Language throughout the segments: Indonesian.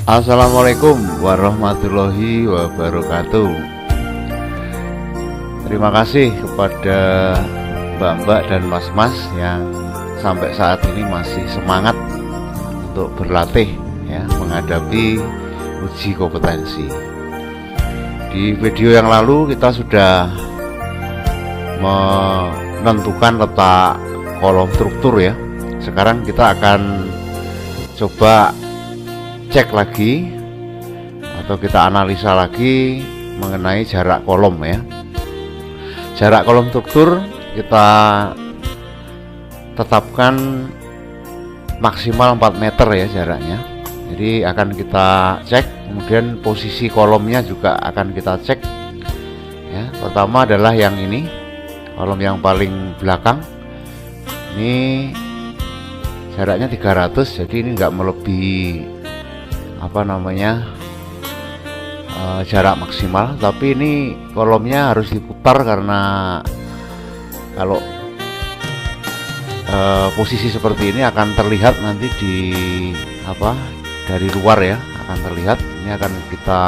Assalamualaikum warahmatullahi wabarakatuh. Terima kasih kepada mbak-mbak dan mas-mas yang sampai saat ini masih semangat untuk berlatih ya, menghadapi uji kompetensi. Di video yang lalu kita sudah menentukan letak kolom struktur ya. Sekarang kita akan coba cek lagi atau kita analisa lagi mengenai jarak kolom ya. Jarak kolom struktur kita tetapkan maksimal 4 meter ya jaraknya. Jadi akan kita cek, kemudian posisi kolomnya juga akan kita cek ya. Pertama adalah yang ini, kolom yang paling belakang ini jaraknya 300, jadi ini enggak melebihi jarak maksimal, tapi ini kolomnya harus diputar karena kalau posisi seperti ini akan terlihat nanti dari luar ya, akan terlihat. Ini akan kita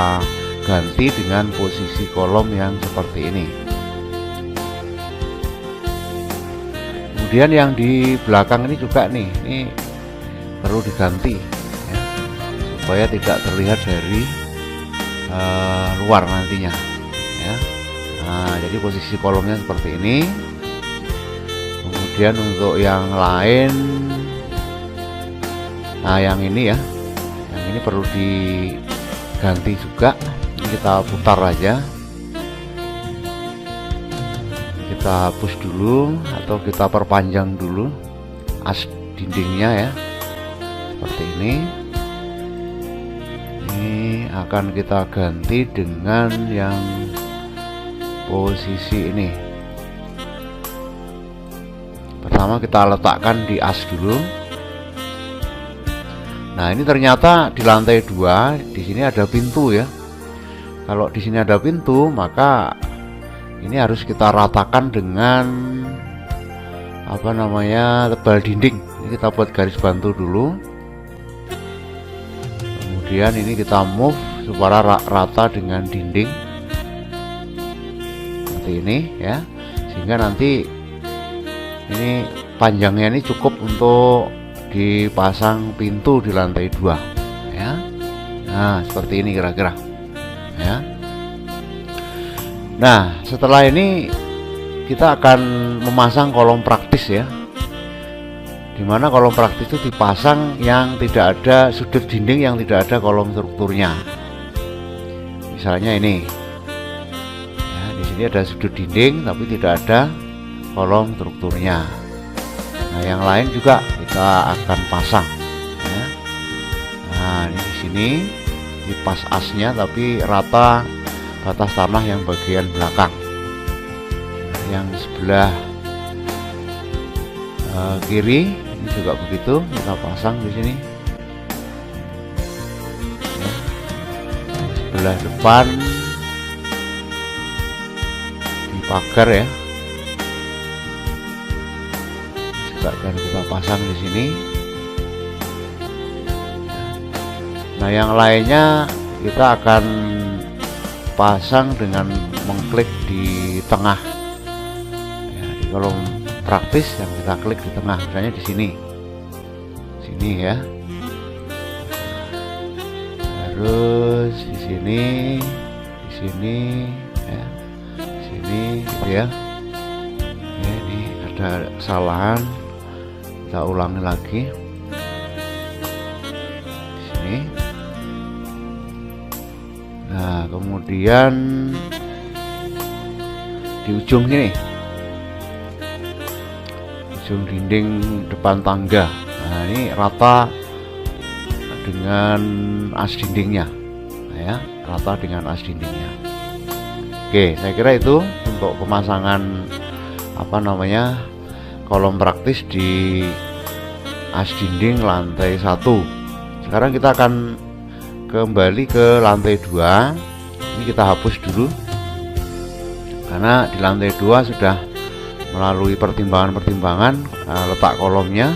ganti dengan posisi kolom yang seperti ini. Kemudian yang di belakang ini juga nih, ini perlu diganti ya, supaya tidak terlihat dari luar nantinya ya. Nah, jadi posisi kolomnya seperti ini. Kemudian untuk yang lain, nah yang ini ya, yang ini perlu diganti juga. Ini kita putar aja, kita hapus dulu atau kita perpanjang dulu as dindingnya ya, seperti ini. Ini akan kita ganti dengan yang posisi ini. Pertama kita letakkan di as dulu. Nah, ini ternyata di lantai 2 di sini ada pintu ya. Kalau di sini ada pintu, maka ini harus kita ratakan dengan tebal dinding. Ini kita buat garis bantu dulu. Kemudian ini kita move supaya rata dengan dinding seperti ini ya, sehingga nanti ini panjangnya ini cukup untuk dipasang pintu di lantai 2 ya. Nah, seperti ini kira-kira ya. Nah, setelah ini kita akan memasang kolom praktis ya, dimana kolom praktis itu dipasang yang tidak ada sudut dinding, yang tidak ada kolom strukturnya. Misalnya ini ya, di sini ada sudut dinding tapi tidak ada kolom strukturnya. Nah, yang lain juga kita akan pasang ya. Nah, ini di sini di pas asnya tapi rata batas tanah yang bagian belakang. Nah, yang sebelah kiri ini juga begitu, kita pasang di sini ya. Sebelah depan di pagar ya, juga akan kita pasang di sini. Nah, yang lainnya kita akan pasang dengan mengklik di tengah ya, di kolom praktis yang kita klik di tengah, misalnya di sini ya, terus di sini ya, di sini gitu ya. Ini ada kesalahan, kita ulangi lagi di sini. Nah, kemudian di ujung sini, ujung dinding depan tangga. Nah, ini rata dengan as dindingnya ya, rata dengan as dindingnya. Oke, saya kira itu untuk pemasangan kolom praktis di as dinding lantai 1. Sekarang kita akan kembali ke lantai 2. Ini kita hapus dulu karena di lantai 2 sudah melalui pertimbangan-pertimbangan letak kolomnya.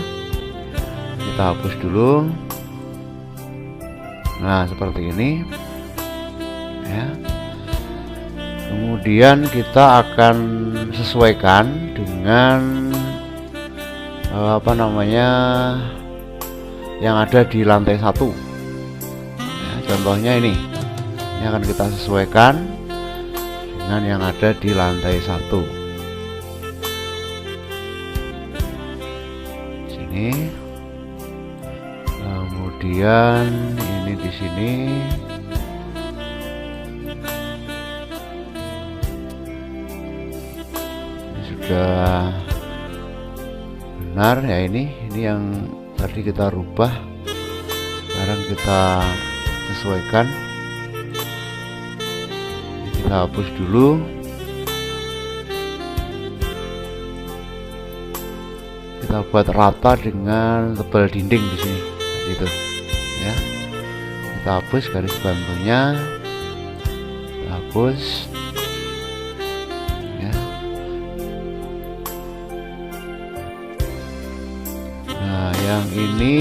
Kita hapus dulu. Nah, seperti ini ya. Kemudian kita akan sesuaikan dengan yang ada di lantai 1 ya, contohnya ini akan kita sesuaikan dengan yang ada di lantai 1 sini. Kemudian ini di sini ini sudah benar ya. Ini yang tadi kita rubah, sekarang kita sesuaikan. Kita hapus dulu. Kita buat rata dengan tebal dinding di sini gitu ya. Kita hapus garis bantunya, kita hapus ya. Nah, yang ini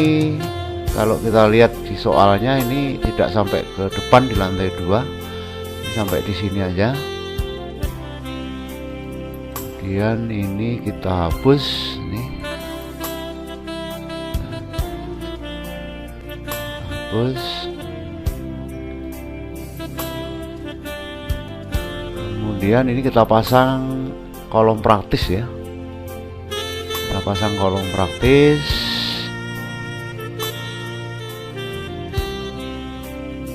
kalau kita lihat di soalnya ini tidak sampai ke depan di lantai 2, sampai di sini aja. Kemudian ini kita hapus nih. Kemudian ini kita pasang kolom praktis ya. Kita pasang kolom praktis.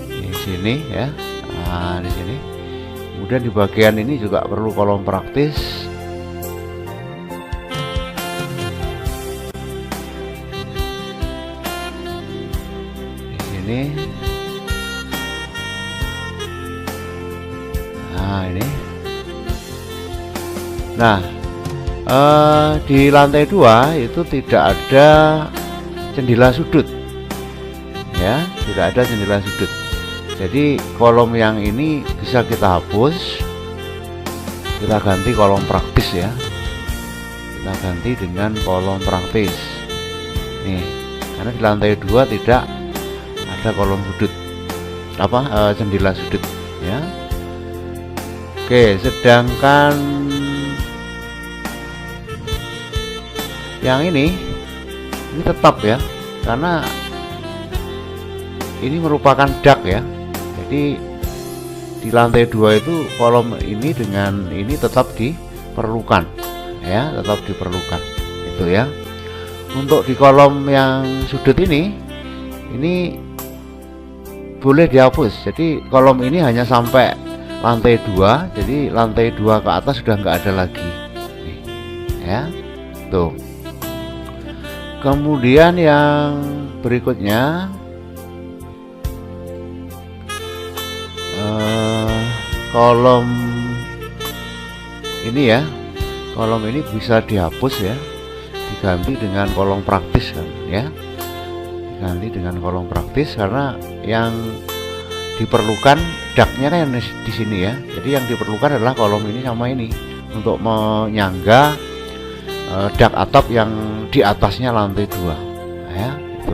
Di sini ya. Nah, di sini. Kemudian di bagian ini juga perlu kolom praktis. Ini. Nah, ini. Nah, di lantai 2 itu tidak ada jendela sudut. Ya, tidak ada jendela sudut. Jadi kolom yang ini bisa kita hapus. Kita ganti kolom praktis ya. Kita ganti dengan kolom praktis. Nih, karena di lantai 2 tidak ada kolom sudut jendela sudut ya. Oke, sedangkan yang ini tetap ya, karena ini merupakan dak ya. Jadi di lantai 2 itu kolom ini dengan ini tetap diperlukan ya, tetap diperlukan itu ya. Untuk di kolom yang sudut ini boleh dihapus. Jadi kolom ini hanya sampai lantai 2, jadi lantai 2 ke atas sudah nggak ada lagi nih, ya tuh. Kemudian yang berikutnya kolom ini ya, kolom ini bisa dihapus ya, diganti dengan kolom praktis kan ya, diganti dengan kolom praktis karena yang diperlukan daknya kan di sini ya. Jadi yang diperlukan adalah kolom ini sama ini untuk menyangga dak atap yang di atasnya lantai 2 ya itu.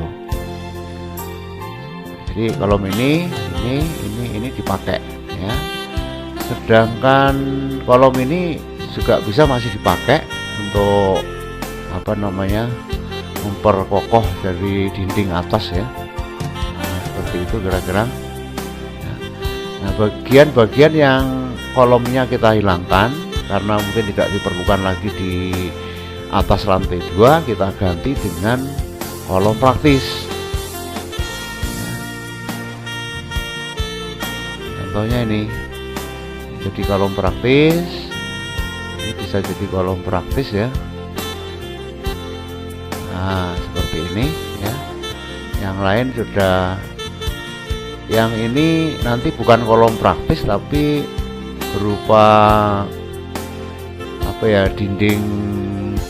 Jadi kolom ini dipakai ya. Sedangkan kolom ini juga bisa masih dipakai untuk memperkokoh dari dinding atas ya. Nah, seperti itu kira-kira. Nah, bagian-bagian yang kolomnya kita hilangkan karena mungkin tidak diperlukan lagi di atas lantai 2, kita ganti dengan kolom praktis. Contohnya ini jadi kolom praktis, ini bisa jadi kolom praktis ya. Nah, seperti ini ya. Yang lain sudah. Yang ini nanti bukan kolom praktis tapi berupa dinding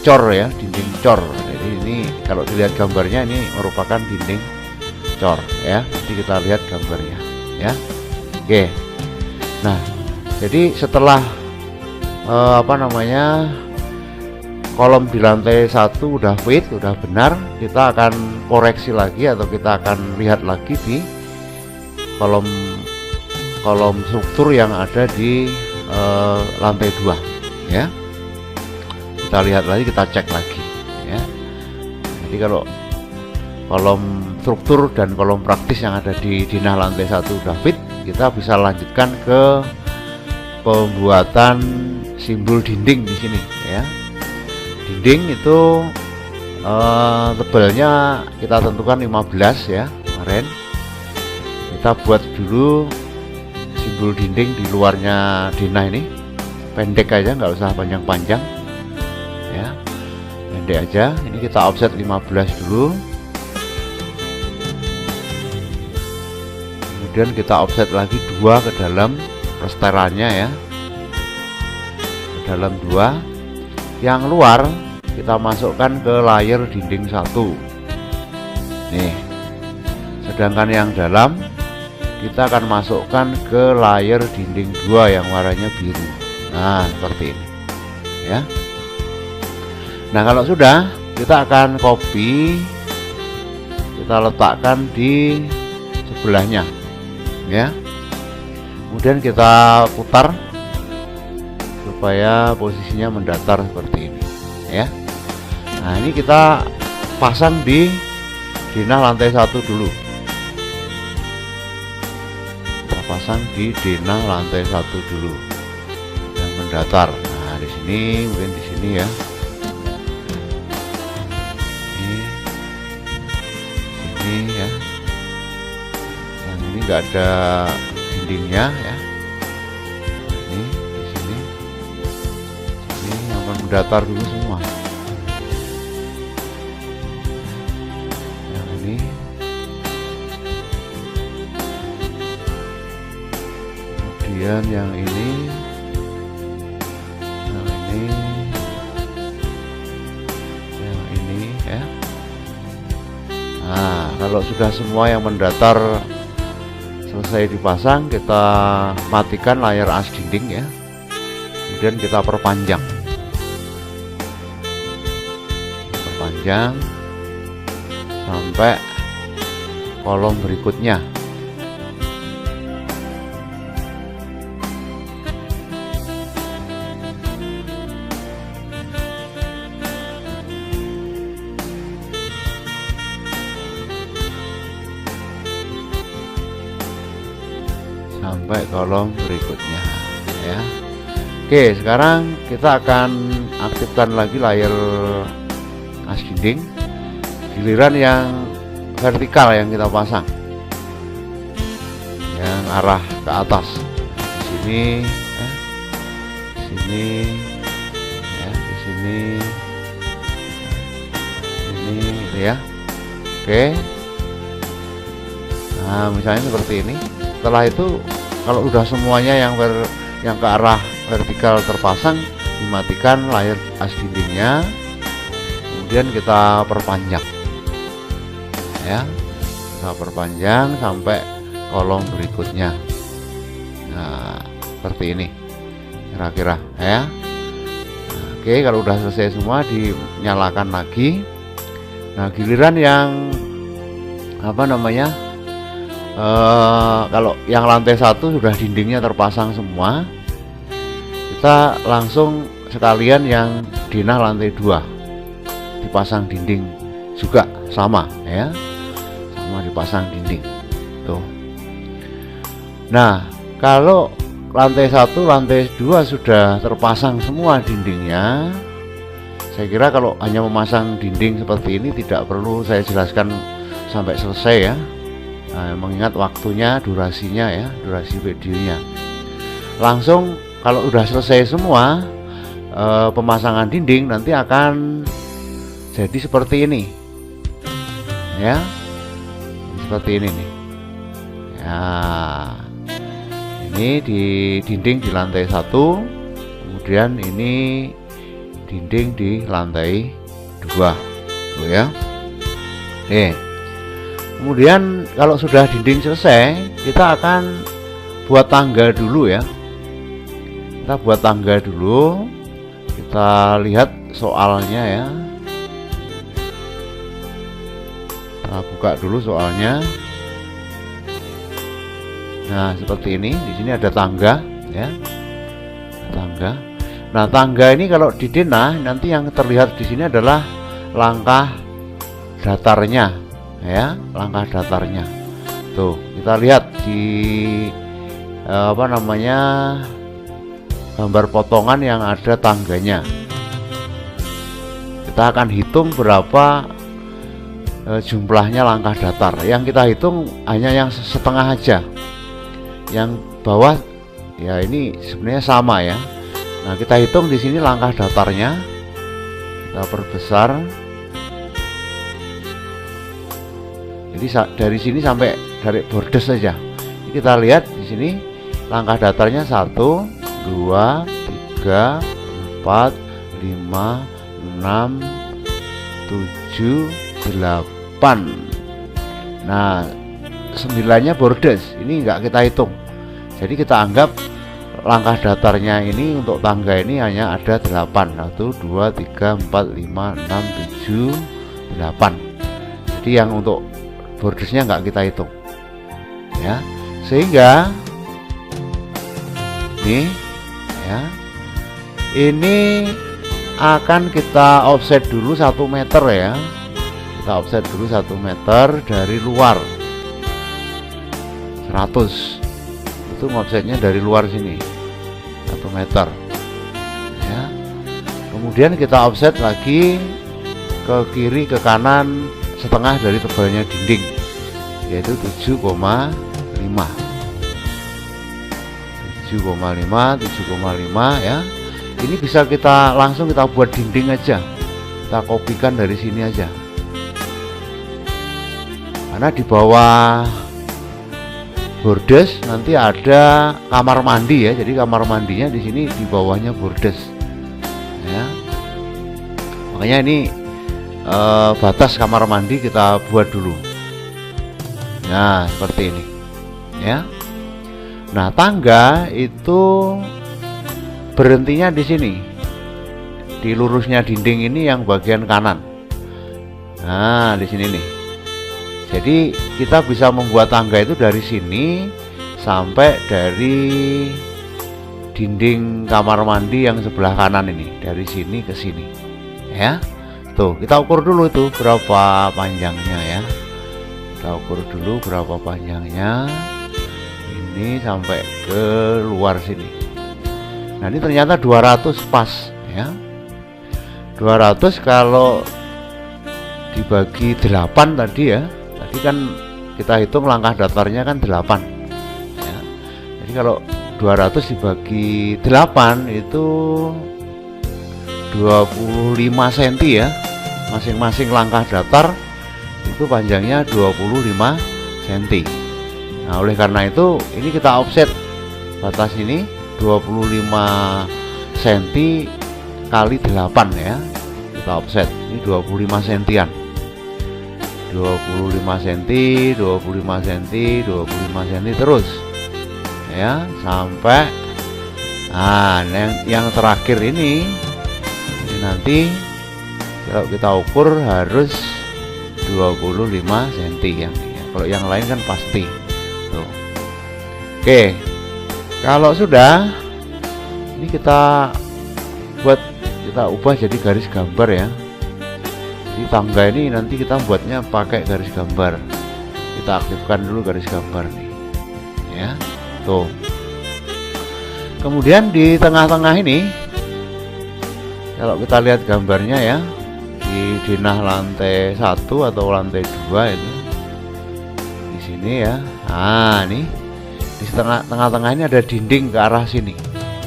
cor ya, dinding cor. Jadi ini kalau dilihat gambarnya ini merupakan dinding cor ya. Nanti kita lihat gambarnya ya. Oke. Nah, jadi setelah kolom di lantai 1 udah fit, udah benar, kita akan koreksi lagi atau kita akan lihat lagi di kolom kolom struktur yang ada di lantai 2 ya. Kita lihat lagi, kita cek lagi ya. Jadi kalau kolom struktur dan kolom praktis yang ada di dinah lantai 1 udah fit, kita bisa lanjutkan ke pembuatan simbol dinding di sini ya. Dinding itu tebalnya kita tentukan 15 ya. Kemarin kita buat dulu simbol dinding di luarnya dinah ini, pendek aja, nggak usah panjang-panjang ya, pendek aja. Ini kita offset 15 dulu, kemudian kita offset lagi 2 ke dalam presterannya ya, ke dalam 2. Yang luar kita masukkan ke layer dinding 1 nih, sedangkan yang dalam kita akan masukkan ke layer dinding 2 yang warnanya biru. Nah, seperti ini ya. Nah, kalau sudah, kita akan copy, kita letakkan di sebelahnya ya. Kemudian kita putar supaya posisinya mendatar seperti ini ya. Nah, ini kita pasang di dinah lantai 1 dulu. Pasang di dinah lantai 1 dulu yang mendatar. Nah, di sini, mungkin di sini ya. Ini ya. Yang ini enggak ada dindingnya ya. Ini di sini. Ini yang mendatar dulu semua. Yang ini. Kemudian yang ini, yang ini ya. Nah, kalau sudah semua yang mendatar selesai dipasang, kita matikan layar as dinding ya. Kemudian kita perpanjang sampai kolom berikutnya. Sampai kolom berikutnya ya. Oke, sekarang kita akan aktifkan lagi layar as dinding, giliran yang vertikal yang kita pasang, yang arah ke atas. Di sini ya, di sini ya, di sini ini ya. Oke, nah misalnya seperti ini. Setelah itu, kalau udah semuanya yang ke arah vertikal terpasang, dimatikan layar as dindingnya, kemudian kita perpanjang ya, kita perpanjang sampai kolom berikutnya. Nah, seperti ini kira-kira ya. Nah, oke, kalau udah selesai semua, dinyalakan lagi. Nah, giliran yang apa namanya, kalau yang lantai 1 sudah dindingnya terpasang semua, kita langsung sekalian yang dinah lantai 2 dipasang dinding juga, sama ya, sama dipasang dinding tuh. Nah, kalau lantai 1, lantai 2 sudah terpasang semua dindingnya, saya kira kalau hanya memasang dinding seperti ini tidak perlu saya jelaskan sampai selesai ya. Nah, mengingat waktunya, durasinya ya, durasi videonya. Langsung kalau udah selesai semua pemasangan dinding, nanti akan jadi seperti ini ya, seperti ini nih ya. Ini di dinding di lantai 1, kemudian ini dinding di lantai 2 tuh ya. Oke. Kemudian kalau sudah dinding selesai, kita akan buat tangga dulu ya. Kita buat tangga dulu. Kita lihat soalnya ya. Kita buka dulu soalnya. Nah, seperti ini. Di sini ada tangga, ya. Tangga. Nah, tangga ini kalau didenah nanti yang terlihat di sini adalah langkah datarnya, ya, langkah datarnya. Tuh, kita lihat di apa namanya, gambar potongan yang ada tangganya. Kita akan hitung berapa jumlahnya langkah datar. Yang kita hitung hanya yang setengah aja. Yang bawah ya ini sebenarnya sama ya. Nah, kita hitung di sini langkah datarnya. Kita perbesar. Jadi dari sini sampai dari bordes saja. Kita lihat di sini langkah datarnya 1, 2, 3, 4, 5, 6, 7, 8. Nah, 9-nya bordes. Ini enggak kita hitung. Jadi kita anggap langkah datarnya ini untuk tangga ini hanya ada 8. 1, 2, 3, 4, 5, 6, 7, 8. Jadi yang untuk bordesnya enggak kita hitung. Ya. Sehingga nih ya, ini akan kita offset dulu 1 meter ya. Kita offset dulu 1 meter dari luar 100. Itu offsetnya dari luar sini 1 meter ya. Kemudian kita offset lagi ke kiri ke kanan setengah dari tebalnya dinding, yaitu 7,5 ya. Ini bisa kita langsung kita buat dinding aja, kita kopikan dari sini aja, karena di bawah bordes nanti ada kamar mandi ya. Jadi kamar mandinya di sini di bawahnya bordes ya. Makanya ini batas kamar mandi kita buat dulu. Nah, seperti ini ya. Nah, tangga itu berhentinya di sini, di lurusnya dinding ini yang bagian kanan. Nah, di sini nih. Jadi kita bisa membuat tangga itu dari sini sampai dari dinding kamar mandi yang sebelah kanan ini, dari sini ke sini ya. Tuh, kita ukur dulu itu berapa panjangnya ya. Kita ukur dulu berapa panjangnya. Ini sampai ke luar sini. Nah, ini ternyata 200 pas ya. 200 kalau dibagi 8 tadi ya. Tadi kan kita hitung langkah datarnya kan 8 ya. Jadi kalau 200 dibagi 8 itu 25 cm ya. Masing-masing langkah datar itu panjangnya 25 cm. Nah, oleh karena itu ini kita offset batas ini 25 cm kali 8 ya. Kita offset ini 25 cm-an. 25 cm, 25 cm, 25 cm terus ya sampai nah yang terakhir ini nanti kalau kita ukur harus 25 cm ya. Kalau yang lain kan pasti tuh. Oke, kalau sudah ini kita ubah jadi garis gambar ya. Di tangga ini nanti kita buatnya pakai garis gambar. Kita aktifkan dulu garis gambar nih ya. Tuh. Kemudian di tengah-tengah ini kalau kita lihat gambarnya ya, di denah lantai 1 atau lantai 2 itu di sini ya. Nah, nih di tengah-tengah ini ada dinding ke arah sini.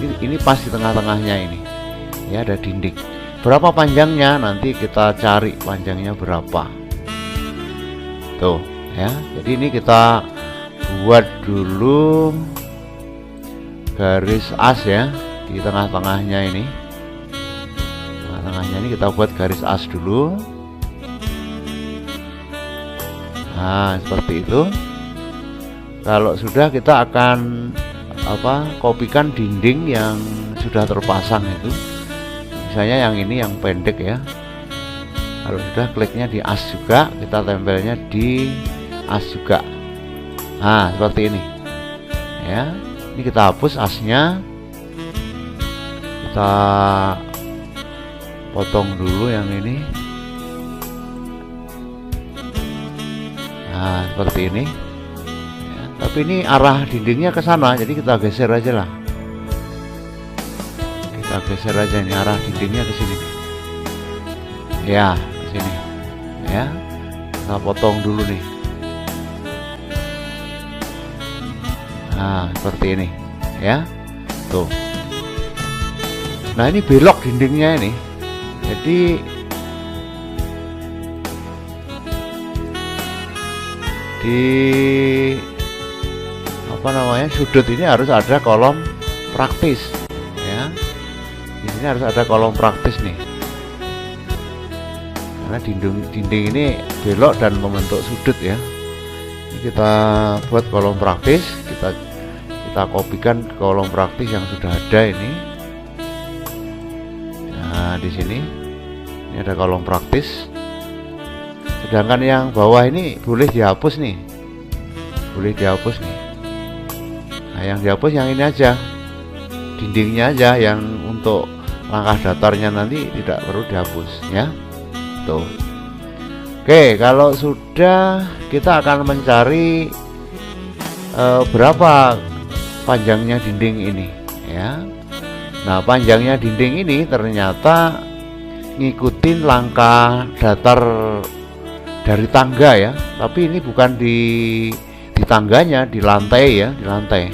Ini pas di tengah-tengahnya ini ya, ada dinding. Berapa panjangnya nanti kita cari panjangnya berapa tuh ya. Jadi ini kita buat dulu garis as ya di tengah-tengahnya ini. Tengah-tengahnya ini kita buat garis as dulu. Nah, seperti itu. Kalau sudah kita akan kopikan dinding yang sudah terpasang itu. Misalnya yang ini yang pendek ya. Kalau sudah kliknya di as juga, kita tempelnya di as juga. Nah, seperti ini ya. Ini kita hapus asnya, kita potong dulu yang ini. Nah, seperti ini ya, tapi ini arah dindingnya ke sana, jadi kita geser aja lah. Kita geser aja, ini arah dindingnya ke sini ya, ke sini ya. Kita potong dulu nih. Nah, seperti ini ya, tuh. Nah, ini belok dindingnya ini, jadi di apa namanya, sudut ini harus ada kolom praktis ya. Di sini harus ada kolom praktis nih, karena dinding ini belok dan membentuk sudut ya. Ini kita buat kolom praktis, kita kopikan ke kolom praktis yang sudah ada ini. Nah, di sini ini ada kolom praktis. Sedangkan yang bawah ini boleh dihapus nih, boleh dihapus nih. Nah, yang dihapus yang ini aja, dindingnya aja, yang untuk langkah datarnya nanti tidak perlu dihapus ya. Tuh. Oke, kalau sudah, kita akan mencari berapa panjangnya dinding ini ya. Nah, panjangnya dinding ini ternyata ngikutin langkah datar dari tangga ya, tapi ini bukan di tangganya, di lantai ya, di lantai.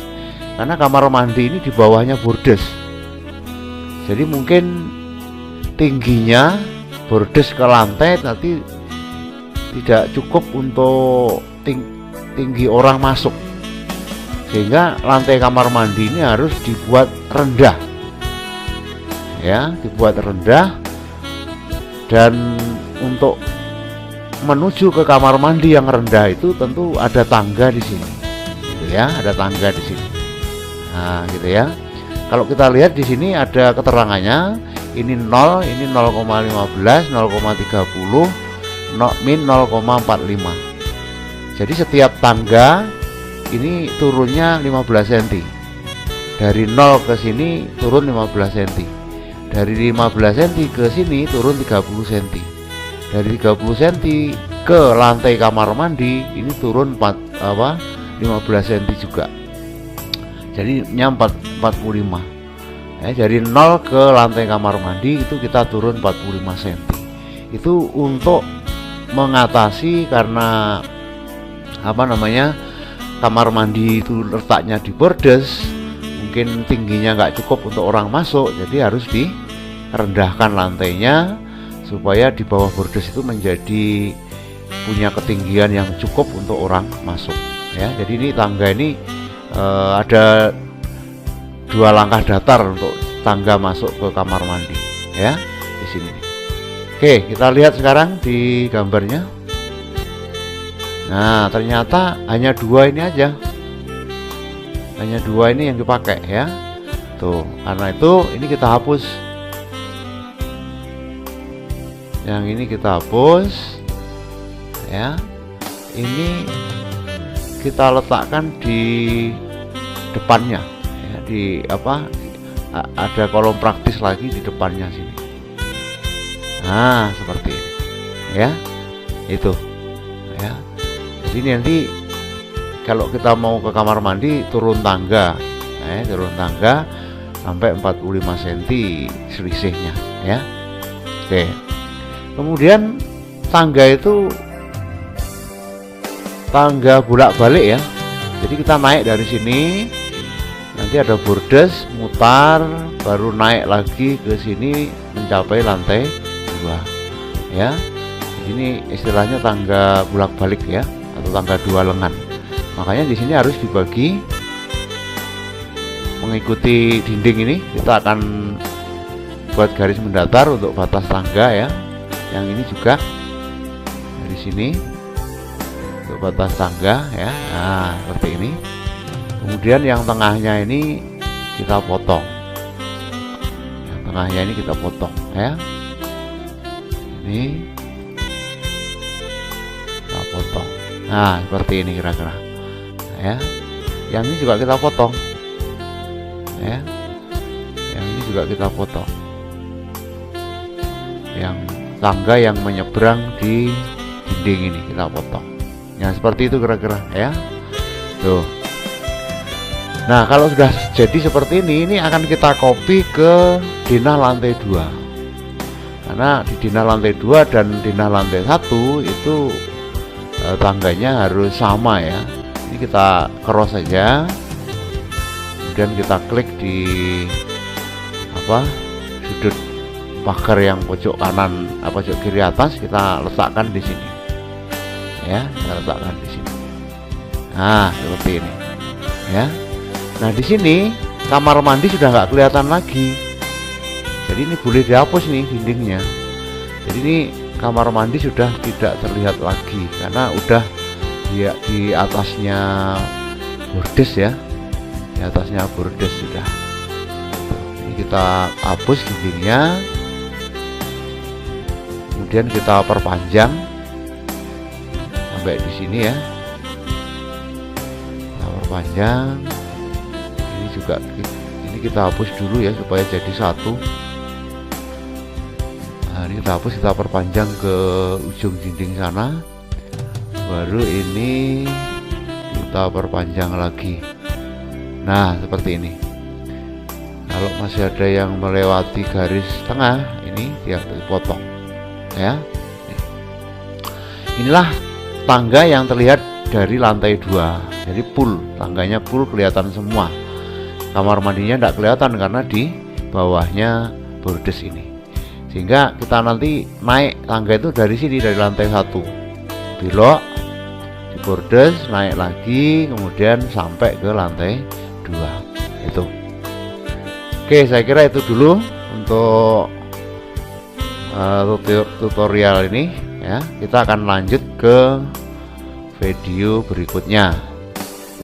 Karena kamar mandi ini di bawahnya bordes, jadi mungkin tingginya bordes ke lantai nanti tidak cukup untuk tinggi orang masuk, sehingga lantai kamar mandi ini harus dibuat rendah ya, dibuat rendah. Dan untuk menuju ke kamar mandi yang rendah itu tentu ada tangga di sini, gitu ya, ada tangga di sini. Nah, gitu ya. Kalau kita lihat di sini ada keterangannya, ini 0, ini 0,15, 0,30, min 0,45. Jadi setiap tangga ini turunnya 15 cm. Dari 0 ke sini turun 15 cm. Dari 15 cm ke sini turun 30 cm. Dari 30 cm ke lantai kamar mandi ini turun 15 cm juga. Jadi 45. Ya, dari 0 ke lantai kamar mandi itu kita turun 45 cm. Itu untuk mengatasi karena apa namanya, kamar mandi itu letaknya di bordes, mungkin tingginya nggak cukup untuk orang masuk, jadi harus direndahkan lantainya supaya di bawah bordes itu menjadi punya ketinggian yang cukup untuk orang masuk ya. Jadi ini tangga ini ada 2 langkah datar untuk tangga masuk ke kamar mandi ya, di sini. Oke, kita lihat sekarang di gambarnya. Nah, ternyata hanya 2 ini aja, hanya 2 ini yang dipakai ya. Tuh, karena itu ini kita hapus, yang ini kita hapus ya. Ini kita letakkan di depannya ya, di apa, ada kolom praktis lagi di depannya sini. Nah, seperti ini ya, itu ya. Jadi nanti kalau kita mau ke kamar mandi turun tangga, turun tangga sampai 45 cm selisihnya ya. Oke. Kemudian tangga itu tangga bolak-balik ya. Jadi kita naik dari sini, nanti ada bordes, mutar, baru naik lagi ke sini mencapai lantai 2 ya. Ini istilahnya tangga bolak-balik ya, atau tangga 2 lengan. Makanya di sini harus dibagi mengikuti dinding ini. Kita akan buat garis mendatar untuk batas tangga ya. Yang ini juga dari sini untuk batas tangga ya. Nah, seperti ini. Kemudian yang tengahnya ini kita potong. Yang tengahnya ini kita potong ya. Ini kita potong. Nah, seperti ini kira-kira ya. yang ini juga kita potong ya, yang ini juga kita potong, yang tangga yang menyeberang di dinding ini kita potong ya, seperti itu kira-kira ya tuh. Nah kalau sudah jadi seperti ini akan kita copy ke denah lantai 2, karena di denah lantai 2 dan denah lantai 1 itu tangganya harus sama ya. Ini kita cross saja, kemudian kita klik di sudut pagar yang pojok kanan pojok kiri atas, kita letakkan di sini ya, kita letakkan di sini. Nah seperti ini ya. Nah di sini kamar mandi sudah nggak kelihatan lagi, jadi ini boleh dihapus nih dindingnya. Jadi ini kamar mandi sudah tidak terlihat lagi karena udah di atasnya bordes ya, di atasnya bordes sudah. Ini kita hapus dindingnya, kemudian kita perpanjang sampai di sini ya, kita perpanjang. Ini juga ini kita hapus dulu ya supaya jadi satu. Nah, ini kita hapus, kita perpanjang ke ujung dinding sana, baru ini kita perpanjang lagi. Nah seperti ini. Kalau masih ada yang melewati garis tengah, ini dia dipotong ya. Inilah tangga yang terlihat dari lantai 2, jadi full, tangganya full kelihatan semua. Kamar mandinya tidak kelihatan karena di bawahnya bordes ini, sehingga kita nanti naik tangga itu dari sini, dari lantai 1 belok di bordes, naik lagi, kemudian sampai ke lantai 2 itu. Oke, saya kira itu dulu untuk tutorial ini ya. Kita akan lanjut ke video berikutnya.